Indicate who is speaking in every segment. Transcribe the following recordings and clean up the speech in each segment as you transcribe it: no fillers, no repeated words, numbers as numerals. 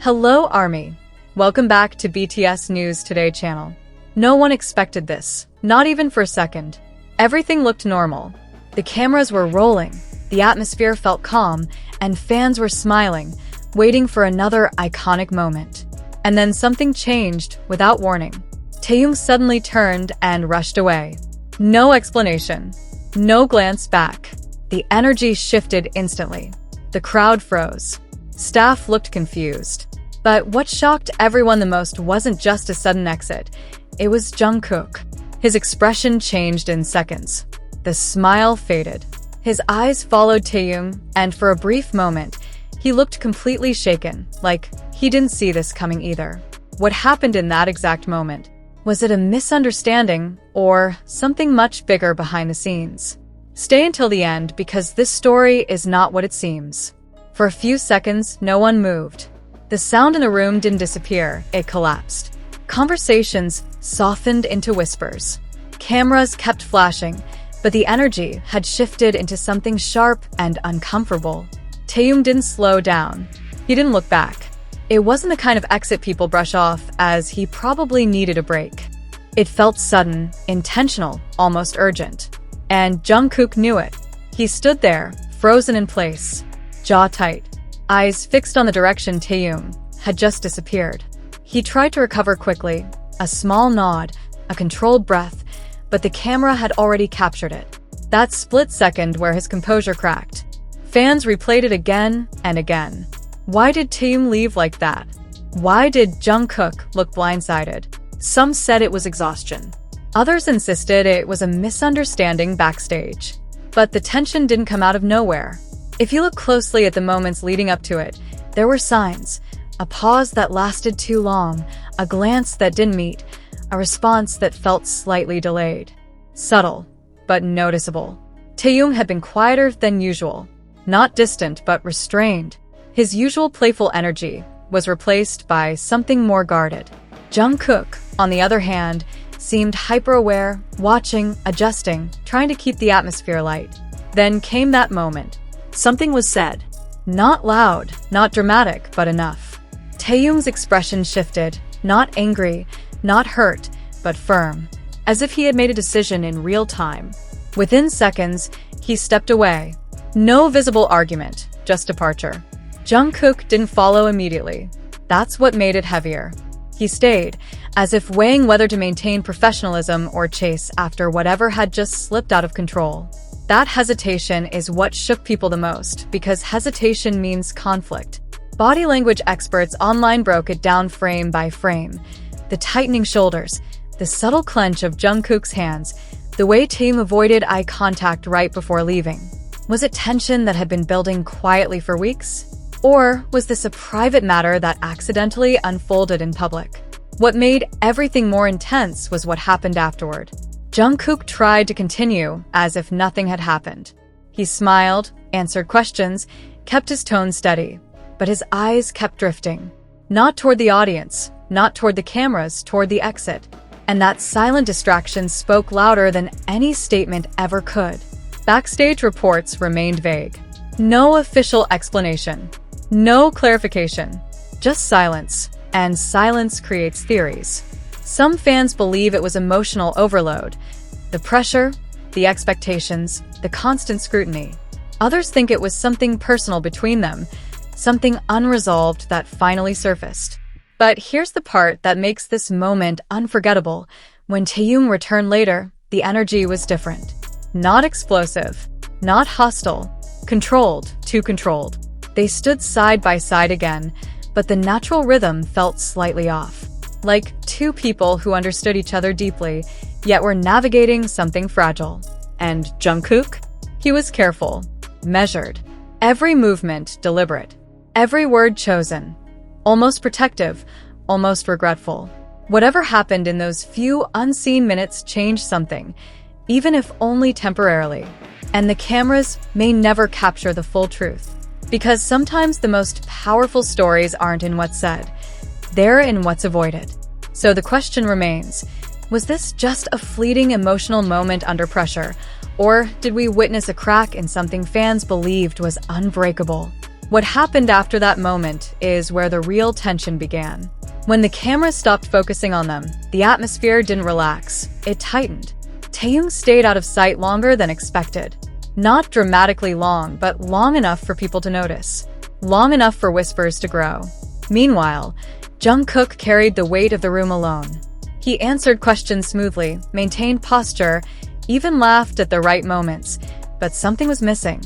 Speaker 1: Hello, Army. Welcome back to BTS News Today channel. No one expected this, not even for a second. Everything looked normal. The cameras were rolling, the atmosphere felt calm, and fans were smiling, waiting for another iconic moment. And then something changed without warning. Taehyung suddenly turned and rushed away. No explanation. No glance back. The energy shifted instantly. The crowd froze. Staff looked confused. But what shocked everyone the most wasn't just a sudden exit. It was Jungkook. His expression changed in seconds. The smile faded. His eyes followed Taehyung, and for a brief moment, he looked completely shaken, like he didn't see this coming either. What happened in that exact moment? Was it a misunderstanding or something much bigger behind the scenes? Stay until the end because this story is not what it seems. For a few seconds, no one moved. The sound in the room didn't disappear, it collapsed. Conversations softened into whispers. Cameras kept flashing, but the energy had shifted into something sharp and uncomfortable. Taehyung didn't slow down. He didn't look back. It wasn't the kind of exit people brush off, as he probably needed a break. It felt sudden, intentional, almost urgent. And Jungkook knew it. He stood there, frozen in place, jaw tight, eyes fixed on the direction Taehyung had just disappeared. He tried to recover quickly, a small nod, a controlled breath, but the camera had already captured it. That split second where his composure cracked. Fans replayed it again and again. Why did Taehyung leave like that? Why did Jungkook look blindsided? Some said it was exhaustion. Others insisted it was a misunderstanding backstage. But the tension didn't come out of nowhere. If you look closely at the moments leading up to it, there were signs. A pause that lasted too long, a glance that didn't meet, a response that felt slightly delayed. Subtle, but noticeable. Taehyung had been quieter than usual. Not distant, but restrained. His usual playful energy was replaced by something more guarded. Jungkook, on the other hand, seemed hyper-aware, watching, adjusting, trying to keep the atmosphere light. Then came that moment. Something was said. Not loud, not dramatic, but enough. Taehyung's expression shifted, not angry, not hurt, but firm, as if he had made a decision in real time. Within seconds, he stepped away. No visible argument, just departure. Jungkook didn't follow immediately. That's what made it heavier. He stayed, as if weighing whether to maintain professionalism or chase after whatever had just slipped out of control. That hesitation is what shook people the most, because hesitation means conflict. Body language experts online broke it down frame by frame. The tightening shoulders, the subtle clench of Jungkook's hands, the way Taehyung avoided eye contact right before leaving. Was it tension that had been building quietly for weeks? Or was this a private matter that accidentally unfolded in public? What made everything more intense was what happened afterward. Jungkook tried to continue as if nothing had happened. He smiled, answered questions, kept his tone steady, but his eyes kept drifting. Not toward the audience, not toward the cameras, toward the exit. And that silent distraction spoke louder than any statement ever could. Backstage reports remained vague. No official explanation. No clarification. Just silence. And silence creates theories. Some fans believe it was emotional overload. The pressure, the expectations, the constant scrutiny. Others think it was something personal between them, something unresolved that finally surfaced. But here's the part that makes this moment unforgettable. When Taehyung returned later, the energy was different. Not explosive, not hostile, controlled, too controlled. They stood side by side again, but the natural rhythm felt slightly off. Like two people who understood each other deeply, yet were navigating something fragile. And Jungkook? He was careful, measured. Every movement deliberate. Every word chosen. Almost protective, almost regretful. Whatever happened in those few unseen minutes changed something, even if only temporarily. And the cameras may never capture the full truth. Because sometimes the most powerful stories aren't in what's said. They're in what's avoided. So the question remains, was this just a fleeting emotional moment under pressure, or did we witness a crack in something fans believed was unbreakable? What happened after that moment is where the real tension began. When the camera stopped focusing on them, the atmosphere didn't relax, it tightened. Taehyung stayed out of sight longer than expected. Not dramatically long, but long enough for people to notice. Long enough for whispers to grow. Meanwhile, Jungkook carried the weight of the room alone. He answered questions smoothly, maintained posture, even laughed at the right moments, but something was missing.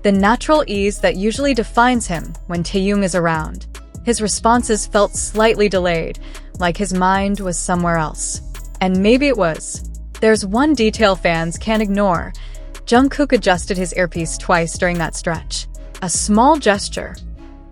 Speaker 1: The natural ease that usually defines him when Taehyung is around. His responses felt slightly delayed, like his mind was somewhere else. And maybe it was. There's one detail fans can't ignore. Jungkook adjusted his earpiece twice during that stretch. A small gesture,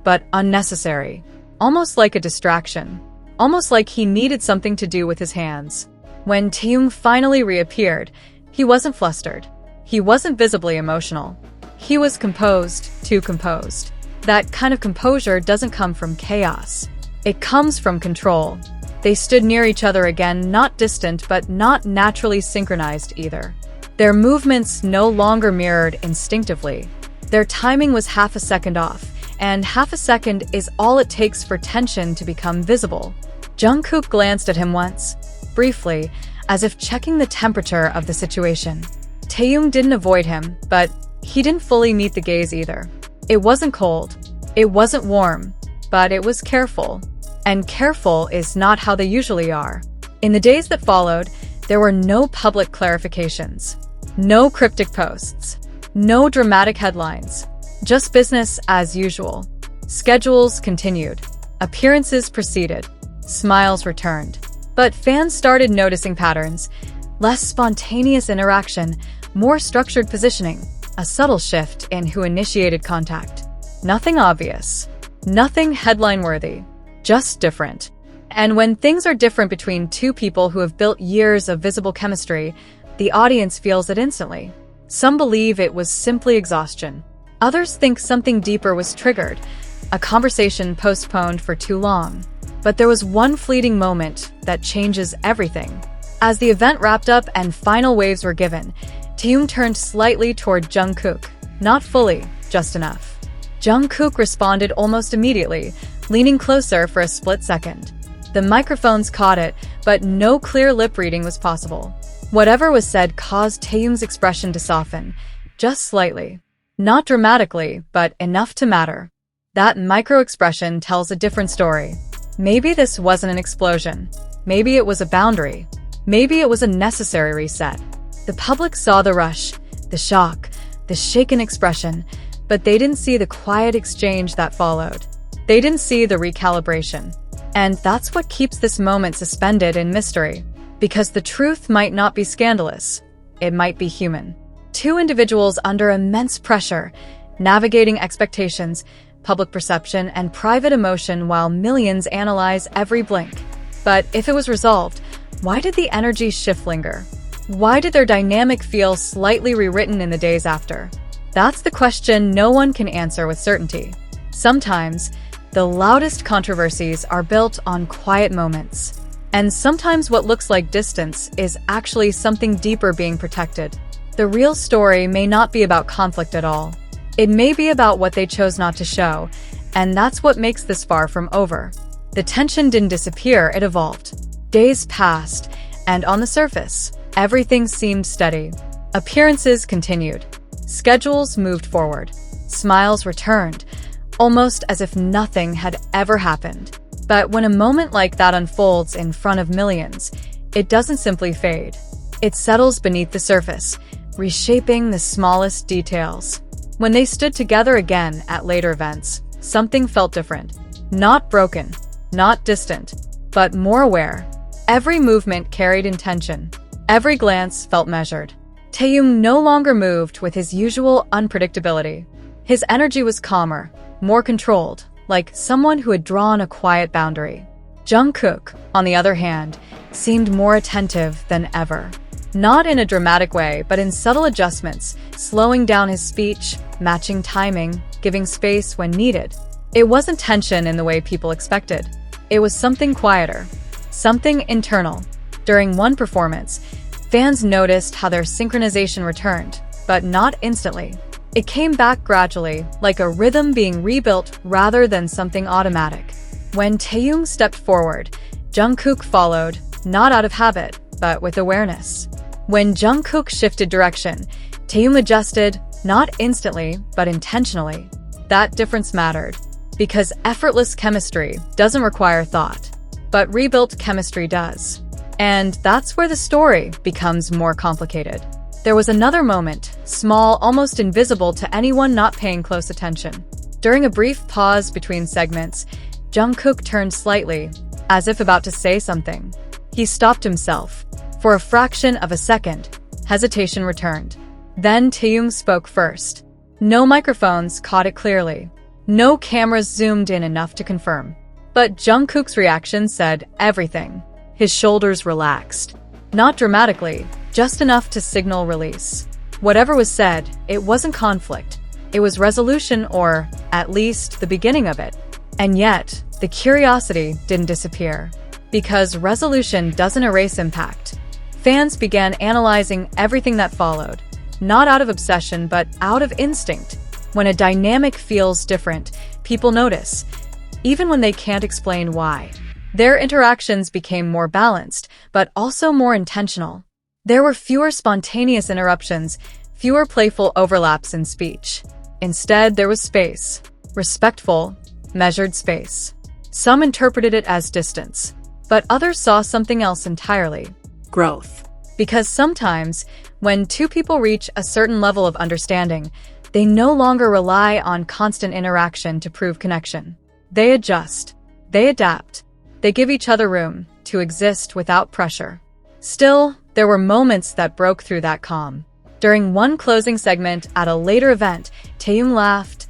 Speaker 1: but unnecessary. Almost like a distraction. Almost like he needed something to do with his hands. When Taehyung finally reappeared, he wasn't flustered. He wasn't visibly emotional. He was composed, too composed. That kind of composure doesn't come from chaos. It comes from control. They stood near each other again, not distant, but not naturally synchronized either. Their movements no longer mirrored instinctively. Their timing was half a second off, and half a second is all it takes for tension to become visible. Jungkook glanced at him once, briefly, as if checking the temperature of the situation. Taehyung didn't avoid him, but he didn't fully meet the gaze either. It wasn't cold, it wasn't warm, but it was careful. And careful is not how they usually are. In the days that followed, there were no public clarifications, no cryptic posts, no dramatic headlines, just business as usual. Schedules continued, appearances proceeded, smiles returned. But fans started noticing patterns, less spontaneous interaction, more structured positioning, a subtle shift in who initiated contact. Nothing obvious, nothing headline-worthy, just different. And when things are different between two people who have built years of visible chemistry, the audience feels it instantly. Some believe it was simply exhaustion. Others think something deeper was triggered, a conversation postponed for too long. But there was one fleeting moment that changes everything. As the event wrapped up and final waves were given, Taehyung turned slightly toward Jungkook. Not fully, just enough. Jungkook responded almost immediately, leaning closer for a split second. The microphones caught it, but no clear lip reading was possible. Whatever was said caused Taehyung's expression to soften, just slightly. Not dramatically, but enough to matter. That micro-expression tells a different story. Maybe this wasn't an explosion. Maybe it was a boundary. Maybe it was a necessary reset. The public saw the rush, the shock, the shaken expression, but they didn't see the quiet exchange that followed. They didn't see the recalibration. And that's what keeps this moment suspended in mystery. Because the truth might not be scandalous. It might be human. Two individuals under immense pressure, navigating expectations, public perception, and private emotion while millions analyze every blink. But if it was resolved, why did the energy shift linger? Why did their dynamic feel slightly rewritten in the days after? That's the question no one can answer with certainty. Sometimes, the loudest controversies are built on quiet moments. And sometimes what looks like distance is actually something deeper being protected. The real story may not be about conflict at all. It may be about what they chose not to show, and that's what makes this far from over. The tension didn't disappear, it evolved. Days passed, and on the surface, everything seemed steady. Appearances continued. Schedules moved forward. Smiles returned, almost as if nothing had ever happened. But when a moment like that unfolds in front of millions, it doesn't simply fade. It settles beneath the surface, reshaping the smallest details. When they stood together again at later events, something felt different. Not broken, not distant, but more aware. Every movement carried intention. Every glance felt measured. Taehyung no longer moved with his usual unpredictability. His energy was calmer, more controlled, like someone who had drawn a quiet boundary. Jungkook, on the other hand, seemed more attentive than ever. Not in a dramatic way, but in subtle adjustments, slowing down his speech, matching timing, giving space when needed. It wasn't tension in the way people expected. It was something quieter, something internal. During one performance, fans noticed how their synchronization returned, but not instantly. It came back gradually, like a rhythm being rebuilt rather than something automatic. When Taehyung stepped forward, Jungkook followed, not out of habit, but with awareness. When Jungkook shifted direction, Taehyung adjusted, not instantly, but intentionally. That difference mattered, because effortless chemistry doesn't require thought, but rebuilt chemistry does. And that's where the story becomes more complicated. There was another moment, small, almost invisible to anyone not paying close attention. During a brief pause between segments, Jungkook turned slightly, as if about to say something. He stopped himself. For a fraction of a second, hesitation returned. Then Taehyung spoke first. No microphones caught it clearly. No cameras zoomed in enough to confirm. But Jungkook's reaction said everything. His shoulders relaxed. Not dramatically, just enough to signal release. Whatever was said, it wasn't conflict. It was resolution, or at least the beginning of it. And yet, the curiosity didn't disappear. Because resolution doesn't erase impact. Fans began analyzing everything that followed. Not out of obsession, but out of instinct. When a dynamic feels different, people notice, even when they can't explain why. Their interactions became more balanced, but also more intentional. There were fewer spontaneous interruptions, fewer playful overlaps in speech. Instead, there was space. Respectful, measured space. Some interpreted it as distance, but others saw something else entirely. Growth. Because sometimes, when two people reach a certain level of understanding, they no longer rely on constant interaction to prove connection. They adjust. They adapt. They give each other room to exist without pressure. Still, there were moments that broke through that calm. During one closing segment at a later event, Taehyung laughed,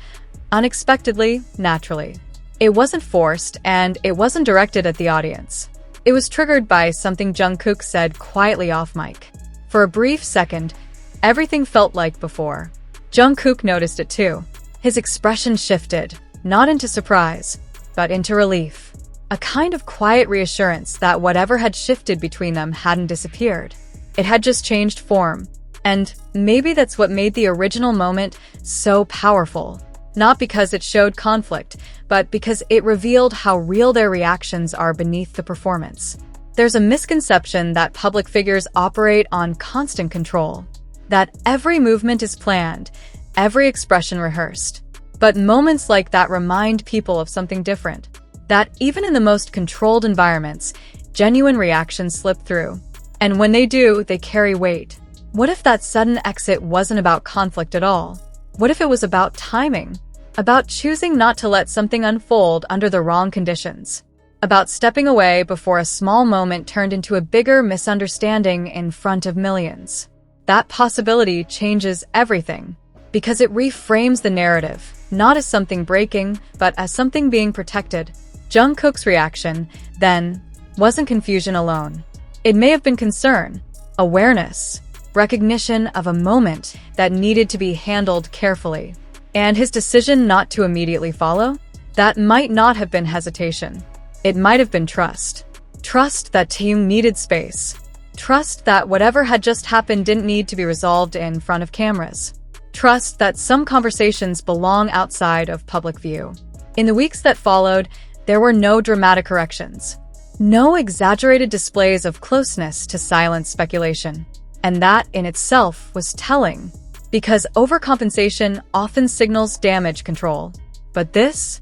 Speaker 1: unexpectedly, naturally. It wasn't forced, and it wasn't directed at the audience. It was triggered by something Jungkook said quietly off mic. For a brief second, everything felt like before. Jungkook noticed it too. His expression shifted, not into surprise, but into relief. A kind of quiet reassurance that whatever had shifted between them hadn't disappeared. It had just changed form. And maybe that's what made the original moment so powerful. Not because it showed conflict, but because it revealed how real their reactions are beneath the performance. There's a misconception that public figures operate on constant control. That every movement is planned, every expression rehearsed. But moments like that remind people of something different. That even in the most controlled environments, genuine reactions slip through. And when they do, they carry weight. What if that sudden exit wasn't about conflict at all? What if it was about timing? About choosing not to let something unfold under the wrong conditions? About stepping away before a small moment turned into a bigger misunderstanding in front of millions? That possibility changes everything. Because it reframes the narrative, not as something breaking, but as something being protected. Jungkook's reaction, then, wasn't confusion alone. It may have been concern, awareness, recognition of a moment that needed to be handled carefully. And his decision not to immediately follow? That might not have been hesitation. It might have been trust. Trust that Taehyung needed space. Trust that whatever had just happened didn't need to be resolved in front of cameras. Trust that some conversations belong outside of public view. In the weeks that followed, there were no dramatic corrections. No exaggerated displays of closeness to silence speculation. And that in itself was telling, because overcompensation often signals damage control. But this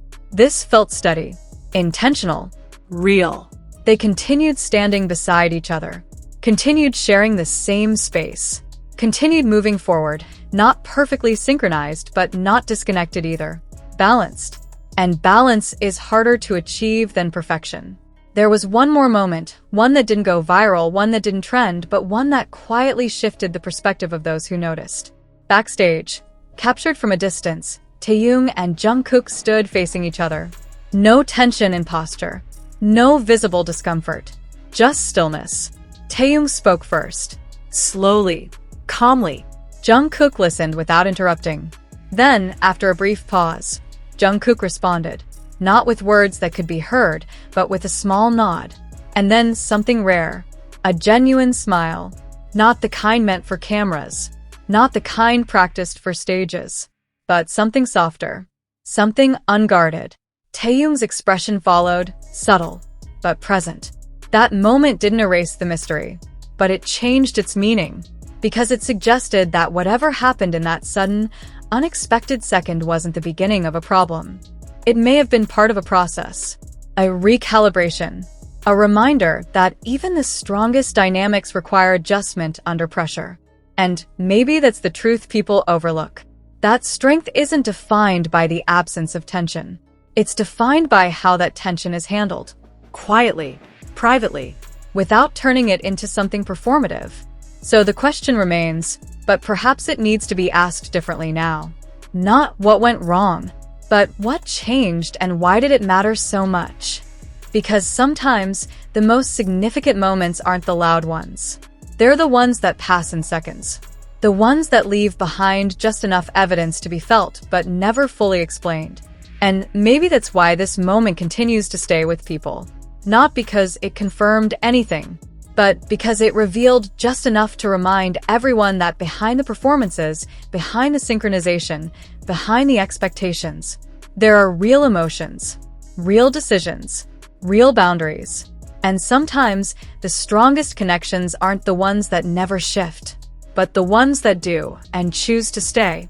Speaker 1: felt steady, intentional, real. They continued standing beside each other, continued sharing the same space, continued moving forward, not perfectly synchronized, but not disconnected either. Balanced. And balance is harder to achieve than perfection. There was one more moment, one that didn't go viral, one that didn't trend, but one that quietly shifted the perspective of those who noticed. Backstage, captured from a distance, Taehyung and Jungkook stood facing each other. No tension in posture, no visible discomfort, just stillness. Taehyung spoke first, slowly, calmly. Jungkook listened without interrupting. Then, after a brief pause, Jungkook responded, not with words that could be heard, but with a small nod. And then something rare, a genuine smile, not the kind meant for cameras, not the kind practiced for stages. but something softer. Something unguarded. Taehyung's expression followed, subtle, but present. That moment didn't erase the mystery, but it changed its meaning, because it suggested that whatever happened in that sudden, unexpected second wasn't the beginning of a problem. It may have been part of a process, a recalibration, a reminder that even the strongest dynamics require adjustment under pressure. And maybe that's the truth people overlook. That strength isn't defined by the absence of tension. It's defined by how that tension is handled. Quietly, privately, without turning it into something performative. So the question remains, but perhaps it needs to be asked differently now. Not what went wrong, but what changed and why did it matter so much? Because sometimes the most significant moments aren't the loud ones. They're the ones that pass in seconds. The ones that leave behind just enough evidence to be felt but never fully explained. And maybe that's why this moment continues to stay with people. Not because it confirmed anything, but because it revealed just enough to remind everyone that behind the performances, behind the synchronization, behind the expectations, there are real emotions, real decisions, real boundaries. And sometimes the strongest connections aren't the ones that never shift, but the ones that do and choose to stay.